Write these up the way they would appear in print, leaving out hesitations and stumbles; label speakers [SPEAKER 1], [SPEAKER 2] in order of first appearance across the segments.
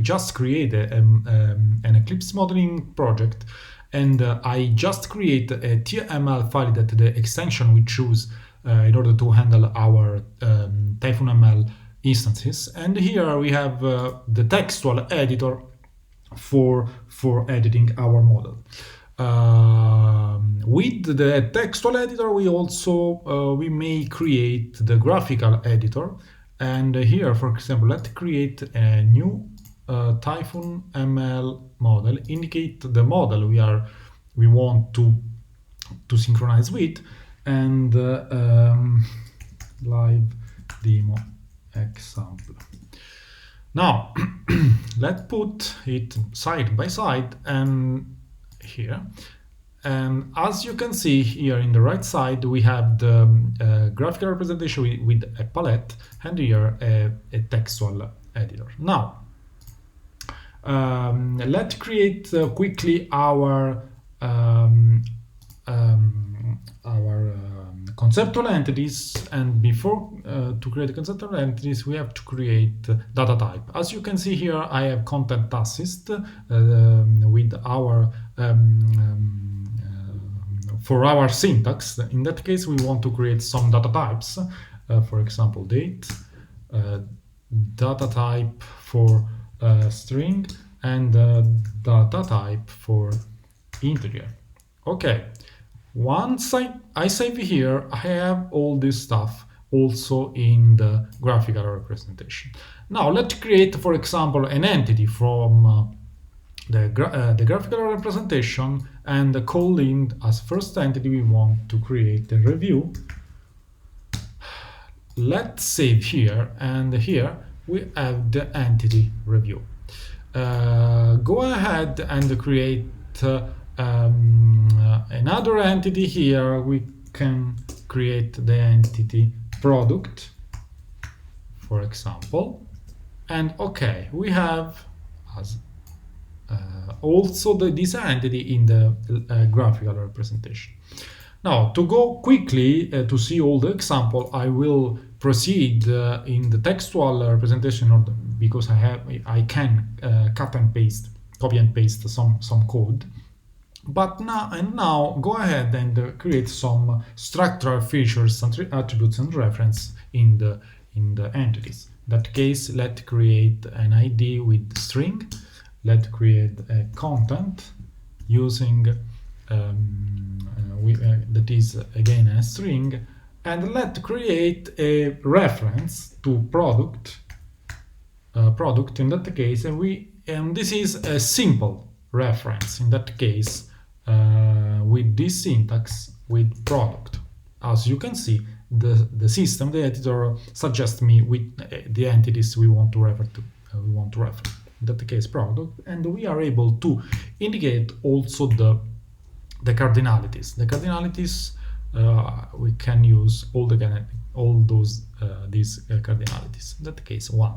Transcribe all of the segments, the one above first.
[SPEAKER 1] just created an Eclipse modeling project, and I just create a TyphonML file that the extension we choose in order to handle our TyphonML instances. And here we have the textual editor for editing our model. With the textual editor, we may create the graphical editor. And here, for example, let's create a new TyphonML model, indicate the model we want to synchronize with, and live demo example. Now let's put it side by side and here. And as you can see here in the right side, we have the graphical representation with a palette, and here a textual editor. Now, let's create quickly our conceptual entities. And before to create conceptual entities, we have to create data type. As you can see here, I have content assist with our for our syntax. In that case, we want to create some data types, for example, date, data type for string, and data type for integer. Okay, once I save here, I have all this stuff also in the graphical representation. Now let's create, for example, an entity from the graphical representation, and call in as first entity we want to create a review. Let's save here, and here we have the entity review. Go ahead and create another entity. Here we can create the entity product, for example, and okay, we have as also this entity in the graphical representation. Now, to go quickly to see all the example, I will proceed in the textual representation order, because I can copy and paste some code. But now go ahead and create some structural features, attributes, and reference in the entities. In that case, let's create an ID with string. Let's create a content using that is again a string, and let's create a reference to product. In that case, and this is a simple reference. In that case, with this syntax with product. As you can see, the system, the editor, suggests me with the entities we want to refer to. In that case, product, and we are able to indicate also the cardinalities. The cardinalities we can use these cardinalities. In that case, 1.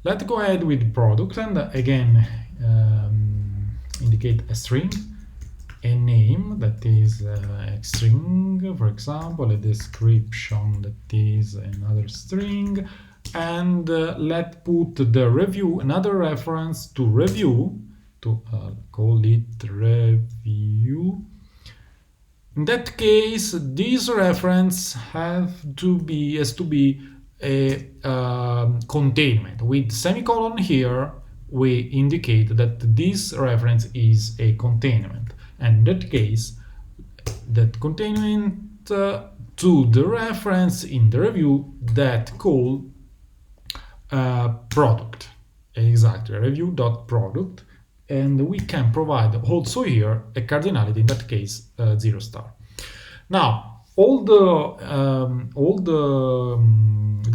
[SPEAKER 1] Let's go ahead with product, and again indicate a string, a name that is a string, for example, a description that is another string, and let's put the review, another reference to review, to call it review. In that case, this reference has to be a containment. With semicolon here, we indicate that this reference is a containment. And in that case, that containment to the reference in the review that call product, exactly, review.product, and we can provide also here a cardinality, in that case 0 star. Now all the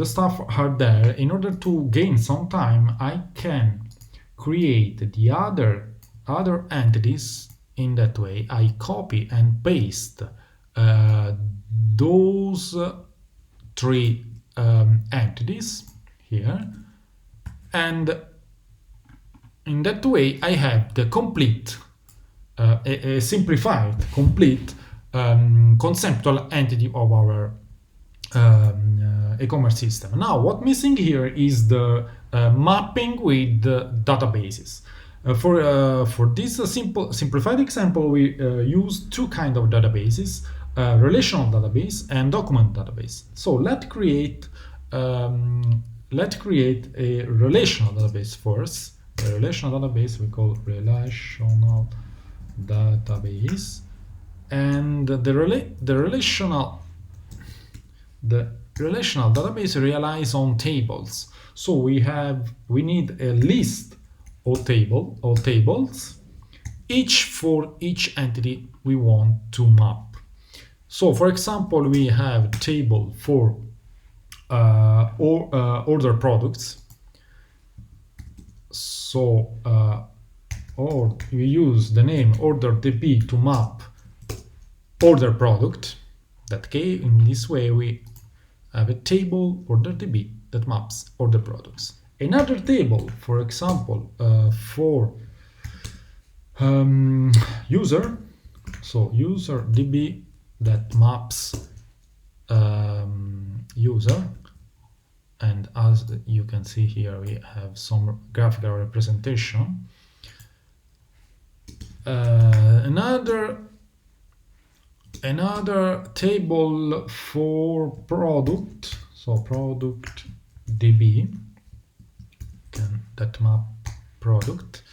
[SPEAKER 1] stuff are there. In order to gain some time, I can create the other entities. In that way, I copy and paste those 3 entities here, and in that way I have the complete a simplified complete conceptual entity of our e-commerce system. Now what missing here is the mapping with databases. For this simplified example, we use two kinds of databases: relational database and document database. So let's create a relational database first. A relational database we call relational database, and the relational database relies on tables. So we need a list of tables, each for each entity we want to map. So for example, we have table for order products. So or we use the name order.db to map order product. In this way we have a table order.db that maps order products. Another table, for example, for user, so user.db that maps user, and as you can see here we have some graphical representation. Another table for product, so product.db that map product,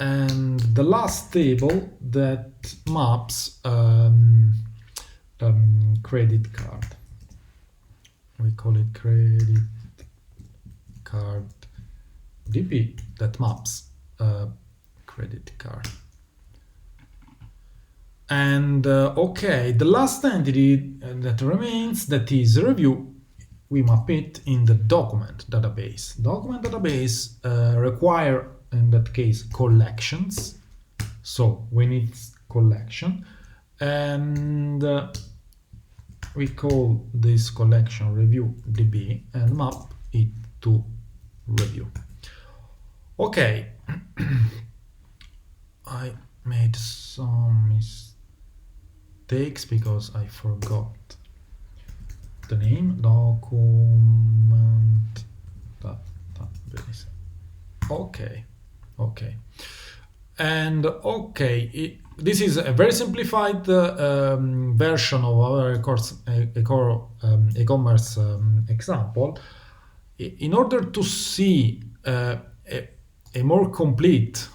[SPEAKER 1] and the last table that maps credit card. We call it credit card DB that maps credit card. And okay, the last entity that remains, that is review, we map it in the document database. Document database require, in that case, collections. So we need collection, and we call this collection review db and map it to review. Okay, I made some mistakes because I forgot the name. Document database. Okay, and okay, this is a very simplified version of our e-commerce example. In order to see a more complete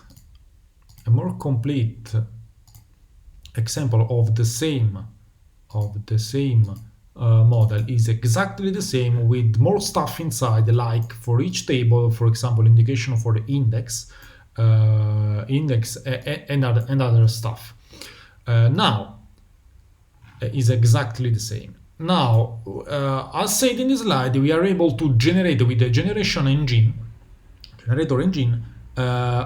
[SPEAKER 1] example of the same model is exactly the same with more stuff inside, like for each table, for example, indication for the index and other stuff. Now is exactly the same. Now, as said in the slide, we are able to generate with the generator engine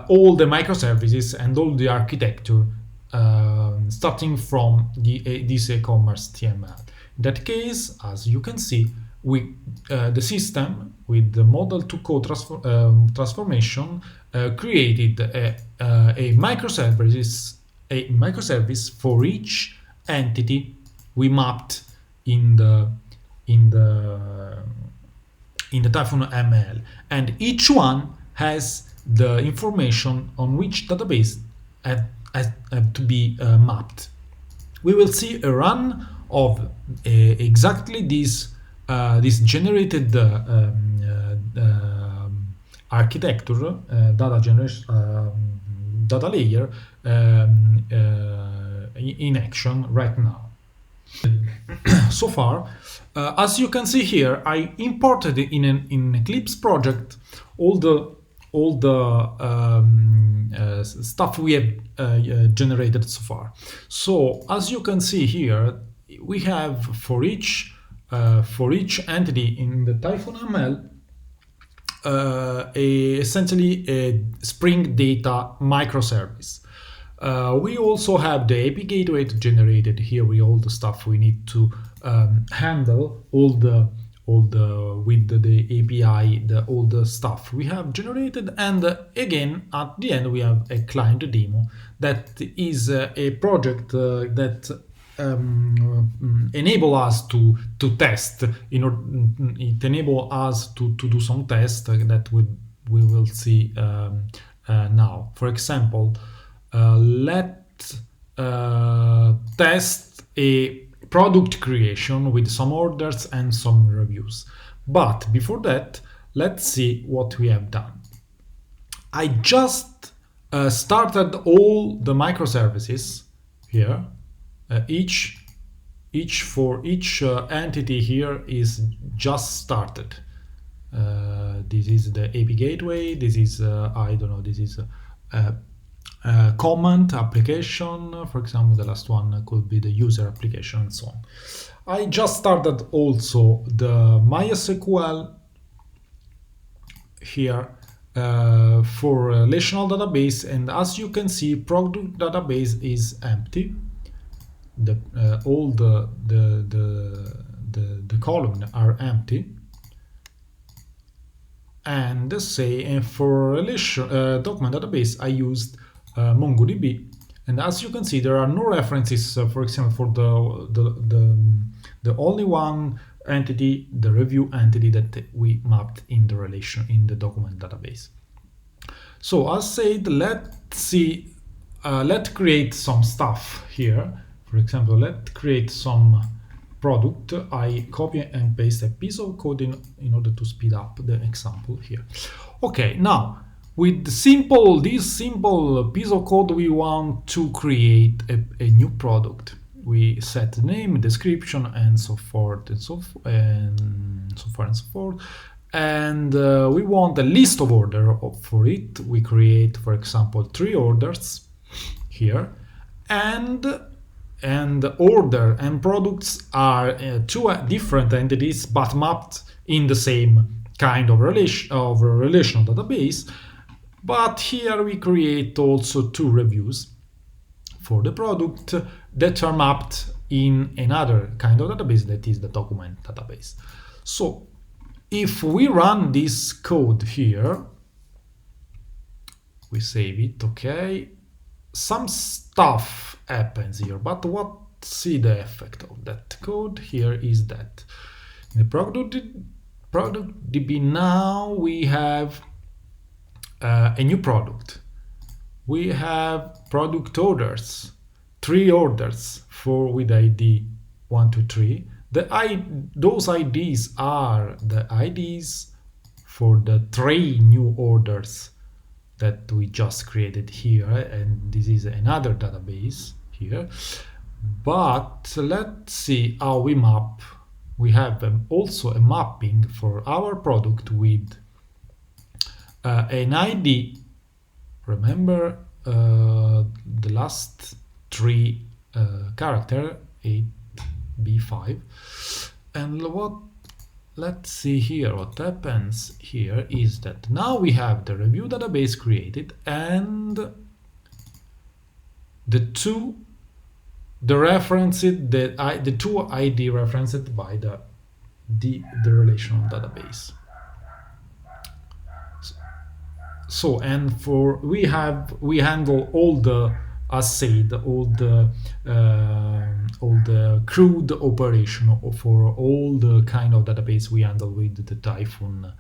[SPEAKER 1] all the microservices and all the architecture starting from this e-commerce TML. In that case, as you can see, the system with the model to code transformation created a microservice for each entity we mapped in the TyphonML, and each one has the information on which database have to be mapped. We will see a run of exactly this generated architecture, data layer in action right now. So far, as you can see here, I imported in Eclipse project all the stuff we have generated so far. So as you can see here, we have for each entity in the TyphonML essentially a Spring Data microservice. We also have the API gateway generated here with all the stuff we need to handle all the with the API, all the stuff we have generated, and again at the end we have a client demo that is a project that enable us to test. It enable us to do some tests that we will see now. For example, let's test a product creation with some orders and some reviews. But before that, let's see what we have done. I just started all the microservices here. Each entity here is just started. This is the API gateway. This is I don't know. This is a comment application. For example, the last one could be the user application and so on. I just started also the MySQL here for relational database, and as you can see, product database is empty. All the columns are empty, and say for relation document database I used MongoDB, and as you can see there are no references. For example, for the only one entity, the review entity that we mapped in the relation in the document database. So as said, let's see. Let's create some stuff here. For example, let's create some product. I copy and paste a piece of code in order to speed up the example here. Okay, now with this simple piece of code, we want to create a new product. We set the name, description, and so forth and so forth. And we want a list of order for it. We create, for example, 3 orders here, and order and products are 2 different entities but mapped in the same kind of relational database. But here we create also 2 reviews for the product that are mapped in another kind of database, that is the document database. So if we run this code here, we save it, okay, some stuff happens here, but see the effect of that code here is that in the product DB now we have a new product. We have product orders, 3 orders with ID 1, 2, 3. Those IDs are the IDs for the 3 new orders that we just created here, and this is another database here. But let's see how we map. We have also a mapping for our product with an ID. Remember the last 3 character 8B5, and let's see here. What happens here is that now we have the review database created and the 2 ID referenced by the relational database. So, and we handle all the, as said, all the CRUD operation for all the kind of database we handle with the TyphonML.